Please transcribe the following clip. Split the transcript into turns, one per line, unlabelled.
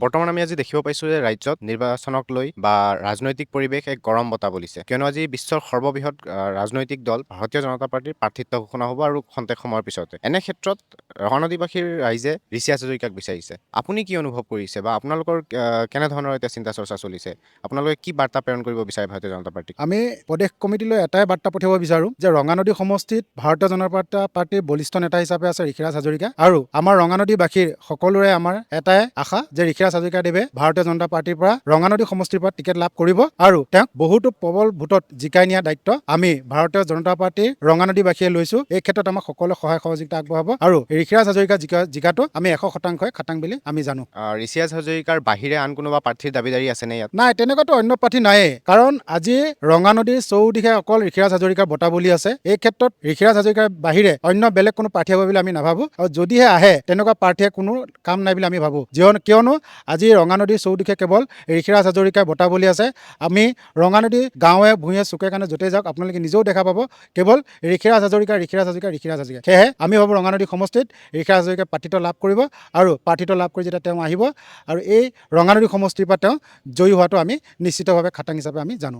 বৰ্তমান আমি আজি দেখিব পাইছোঁ যে ৰাজ্যত নিৰ্বাচনক লৈ বা ৰাজনৈতিক পৰিৱেশ এক গৰম বতাহ বলিছে। কিয়নো আজি বিশ্বৰ সৰ্ববৃহৎ ৰাজনৈতিক দল ভাৰতীয় জনতা পাৰ্টীৰ প্ৰাৰ্থিত্ব ঘোষণা হ'ব আৰু খন্তেক সময়ৰ পিছতে। এনে ক্ষেত্ৰত ৰঙানদীবাসীৰ ৰাইজে ঋষিৰাজ হাজৰিকাক বিচাৰিছে। আপুনি কি অনুভৱ কৰিছে বা আপোনালোকৰ কেনেধৰণৰ এতিয়া চিন্তা চৰ্চা চলিছে? আপোনালোকে কি বাৰ্তা প্ৰেৰণ কৰিব বিচাৰে ভাৰতীয় জনতা পাৰ্টীক?
আমি প্ৰদেশ কমিটিলৈ এটাই বাৰ্তা পঠিয়াব বিচাৰোঁ যে ৰঙানদী সমষ্টিত ভাৰতীয় জনতা পাৰ্টীৰ বলিষ্ঠ নেতা হিচাপে আছে ঋষিৰাজ হাজৰিকা আৰু আমাৰ ৰঙানদীবাসীৰ সকলোৰে আমাৰ এটাই আশা যে ঋষিৰাজ হাজৰিকাদেৱে ভাৰতীয় জনতা পাৰ্টীৰ পৰা ৰঙানদী সমষ্টিৰ পৰা টিকেট লাভ কৰিব আৰু তেওঁক বহুতো প্ৰবল ভোটত জিকাই নিয়াৰ দায়িত্ব আমি ভাৰতীয় জনতা পাৰ্টীৰ ৰঙানদীবাসীয়ে লৈছোঁ। এই ক্ষেত্ৰত আমাক সকলোৱে সহায় সহযোগিতা আগবঢ়াব আৰু ঋষিৰাজ হাজৰিকা জিকাটো আমি 100% খাটাং বুলি আমি জানো।
ঋষিৰাজ হাজৰিকাৰ বাহিৰে আন কোনোবা প্ৰাৰ্থীৰ দাবীদাৰী আছেনে ইয়াত?
নাই, তেনেকুৱাতো অন্য প্ৰাৰ্থী নায়েই, কাৰণ আজি ৰঙানদীৰ চৌদিশে অকল ঋষিৰাজ হাজৰিকাৰ বঁটা বলি আছে। এই ক্ষেত্ৰত ঋষিৰাজ হাজৰিকাৰ বাহিৰে অন্য বেলেগ কোনো প্ৰাৰ্থী হ'ব বুলি আমি নাভাবোঁ আৰু যদিহে আহে তেনেকুৱা প্ৰাৰ্থীয়ে কোনো কাম নাই বুলি আমি ভাবোঁ। কিয়নো আজি ৰঙানদীৰ চৌদিশে কেৱল ঋষিৰাজ হাজৰিকাৰ বঁটা বলি আছে। আমি ৰঙানদী গাঁৱে ভূঞে চুকে কাণে য'তেই যাওক আপোনালোকে নিজেও দেখা পাব কেৱল ঋষিৰাজ হাজৰিকা। সেয়েহে আমি ভাবোঁ ৰঙানদী সমষ্টিত ঋষিৰাজ হাজৰিকাই প্ৰাৰ্থিত্ব লাভ কৰিব আৰু প্ৰাৰ্থিত্ব লাভ কৰি যেতিয়া তেওঁ আহিব আৰু এই ৰঙানদী সমষ্টিৰ পৰা তেওঁ জয়ী হোৱাটো আমি নিশ্চিতভাৱে খাটাং হিচাপে আমি জানো।